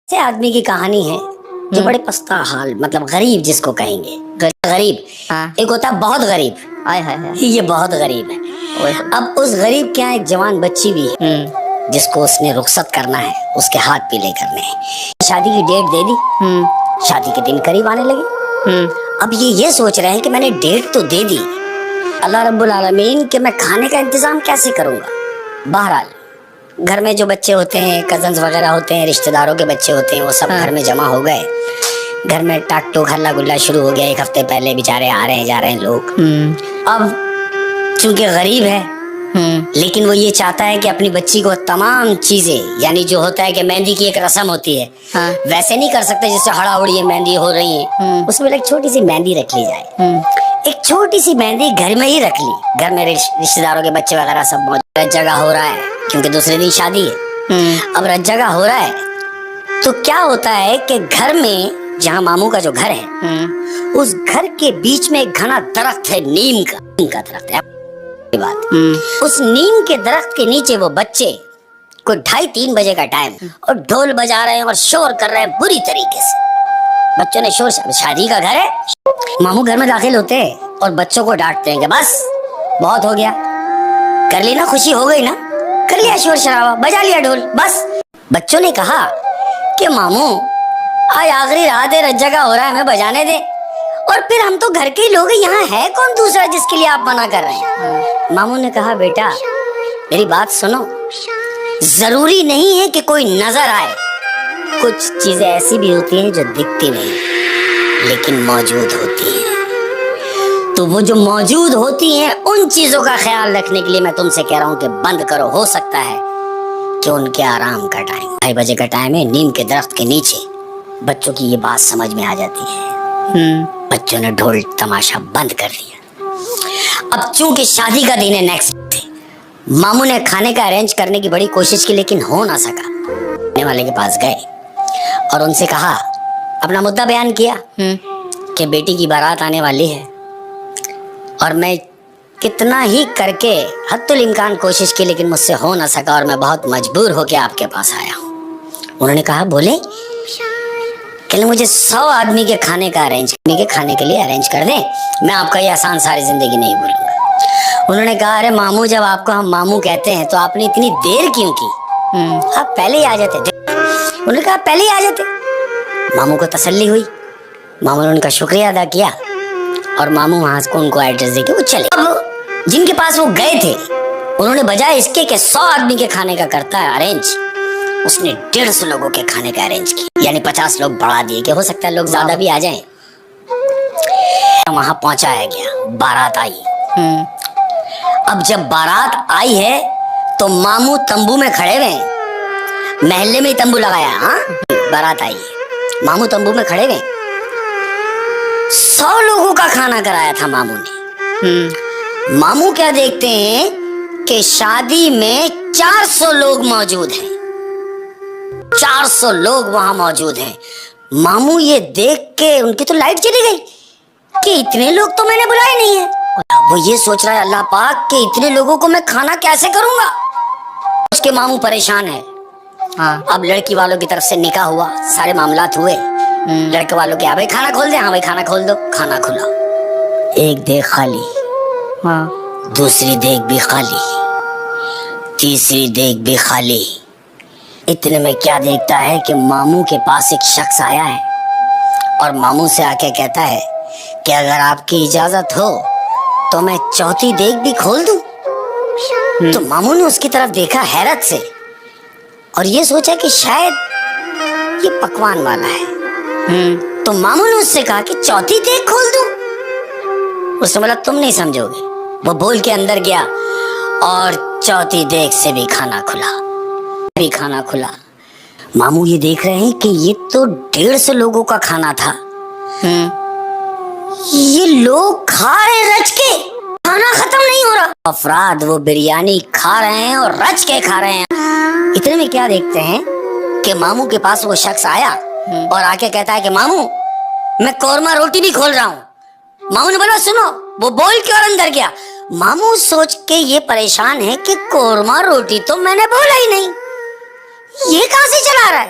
سے آدمی کی کہانی ہے جو بڑے پستہ حال مطلب غریب جس کو کہیں گے غریب ایک ہوتا ہے بہت غریب یہ بہت غریب ہے. اب اس غریب کے یہاں ایک جوان بچی بھی ہے جس کو اس نے رخصت کرنا ہے, اس کے ہاتھ پیلے کرنے ہیں. شادی کی ڈیٹ دے دی, شادی کے دن قریب آنے لگے. اب یہ سوچ رہے ہیں کہ میں نے ڈیٹ تو دے دی, اللہ رب العالمین کہ میں کھانے کا انتظام کیسے کروں گا. بہرحال گھر میں جو بچے ہوتے ہیں, کزنز وغیرہ ہوتے ہیں, رشتہ داروں کے بچے ہوتے ہیں, وہ سب گھر میں جمع ہو گئے. گھر میں ٹاک ٹوک ہلا گلا شروع ہو گیا. ایک ہفتے پہلے بیچارے آ رہے ہیں جا رہے ہیں لوگ. اب چونکہ غریب ہے لیکن وہ یہ چاہتا ہے کہ اپنی بچی کو تمام چیزیں, یعنی جو ہوتا ہے کہ مہندی کی ایک رسم ہوتی ہے ویسے نہیں کر سکتے جس سے ہڑا اڑی مہندی ہو رہی ہے, اس میں ایک چھوٹی سی مہندی رکھ لی جائے. ایک چھوٹی سی مہندی گھر میں ہی رکھ لی. گھر میں رشتہ داروں کے بچے وغیرہ سب موجود, جگہ ہو رہا ہے کیونکہ دوسرے دن شادی ہے. اب رت جگہ ہو رہا ہے تو کیا ہوتا ہے کہ گھر میں جہاں ماموں کا جو گھر ہے اس گھر کے بیچ میں ایک گھنا درخت ہے, نیم کا درخت ہے. بات اس نیم کے درخت کے نیچے وہ بچے کوئی 2:30-3 بجے کا ٹائم اور ڈھول بجا رہے ہیں اور شور کر رہے ہیں بری طریقے سے. بچوں نے شور, شادی کا گھر ہے, ماموں گھر میں داخل ہوتے ہیں اور بچوں کو ڈانٹتے ہیں کہ بس بہت ہو گیا, کر لی نا, خوشی ہو گئی نا, کر لیا شور شرابہ, بجا لیا ڈھول, بس. بچوں نے کہا کہ ماموں آج آخری رات ہے, رت جگہ ہو رہا ہے, ہمیں بجانے دے, اور پھر ہم تو گھر کے ہی لوگ ہیں, یہاں ہے کون دوسرا جس کے لیے آپ منع کر رہے ہیں. ماموں نے کہا بیٹا میری بات سنو, ضروری نہیں ہے کہ کوئی نظر آئے, کچھ چیزیں ایسی بھی ہوتی ہیں جو دکھتی نہیں لیکن موجود ہوتی ہیں. تو وہ جو موجود ہوتی ہیں ان چیزوں کا خیال رکھنے کے لیے میں تم سے کہہ رہا ہوں کہ بند کرو. ہو سکتا ہے کہ ان کے آرام کا ٹائم 2:30 بجے کا ٹائم ہے, نیم کے درخت کے نیچے. بچوں کی یہ بات سمجھ میں آ جاتی ہے. بچوں نے ڈھول تماشا بند کر دیا. اب چونکہ شادی کا دن ہے نیکسٹ ڈے, ماموں نے کھانے کا ارینج کرنے کی بڑی کوشش کی لیکن ہو نہ سکا. کھانے والے کے پاس گئے اور ان سے کہا, اپنا مدعا بیان کیا کہ بیٹی کی بارات آنے والی ہے اور میں کتنا ہی کر کے حتی الامکان کوشش کی لیکن مجھ سے ہو نہ سکا اور میں بہت مجبور ہو کے آپ کے پاس آیا ہوں. انہوں نے کہا بولے کہ مجھے 100 آدمی کے کھانے کے لیے ارینج کر دیں, میں آپ کا یہ آسان ساری زندگی نہیں بھولوں گا. انہوں نے کہا ارے ماموں جب آپ کو ہم ماموں کہتے ہیں تو آپ نے اتنی دیر کیوں کی, آپ پہلے ہی آ جاتے. انہوں نے کہا پہلے ہی آ جاتے. ماموں کو تسلی ہوئی, ماموں نے ان کا شکریہ ادا کیا اور ماموں وہاں کو ان کو ایڈریس دے کے وہ چلے. اب جن کے پاس وہ گئے تھے انہوں نے بجائے اس کے کہ 100 آدمی کے کھانے کا کرتا ہے ارینج, اس نے 150 لوگوں کے کھانے کا ارینج کیا, یعنی 50 لوگ بڑھا دیے کہ ہو سکتا ہے لوگ زیادہ بھی آ جائیں. وہاں پہنچایا گیا, بارات آئی. اب جب بارات آئی ہے تو ماموں تمبو میں کھڑے ہوئے, محلے میں ہی تمبو لگایا. بارات آئی ہے, ماموں تمبو میں کھڑے ہوئے, 100 لوگوں کا کھانا کرایا تھا ماموں نے. ماموں کیا دیکھتے ہیں کہ شادی میں 400 لوگ موجود ہیں, 400 لوگ وہاں موجود ہیں. ماموں یہ دیکھ کے ان کی تو لائٹ چلی گئی کہ اتنے لوگ تو میں نے بلائے نہیں ہیں. وہ یہ سوچ رہا ہے اللہ پاک کہ اتنے لوگوں کو میں کھانا کیسے کروں گا. اس کے ماموں پریشان ہے. اب لڑکی والوں کی طرف سے نکاح ہوا, سارے معاملات ہوئے. لڑکے والوں کے ہاں بھائی کھانا کھول دیں, ہاں بھائی کھانا کھول دو. کھانا کھلا, ایک دیگ خالی, دوسری دیگ بھی خالی, تیسری دیگ بھی خالی. اتنے میں کیا دیکھتا ہے کہ ماموں کے پاس ایک شخص آیا ہے اور ماموں سے آ کے کہتا ہے کہ اگر آپ کی اجازت ہو تو میں 4تھی دیگ بھی کھول دوں. تو ماموں نے اس کی طرف دیکھا حیرت سے اور یہ سوچا کہ شاید یہ پکوان والا ہے. تو ماموں نے اس سے کہا کہ 4تھی دیگ کھول دوں. اس نے بولا تم نہیں سمجھو گے. وہ بول کے اندر گیا اور 4تھی دیگ سے بھی کھانا کھلا. ماموں یہ دیکھ رہے ہیں کہ یہ تو 150 لوگوں کا کھانا تھا, یہ لوگ کھا رہے رچ کے, کھانا ختم نہیں ہو رہا. افراد وہ بریانی کھا رہے ہیں اور رچ کے کھا رہے ہیں. اتنے میں کیا دیکھتے ہیں کہ ماموں کے پاس وہ شخص آیا اور آ کے کہتا ہے کہ ماموں میں قورمہ روٹی بھی کھول رہا ہوں. ماموں نے بولا سنو, وہ بول کے اور اندر گیا. ماموں سوچ کے یہ پریشان ہے کہ قورمہ روٹی تو میں نے بولا ہی نہیں, یہ کہاں سے چلا رہا ہے.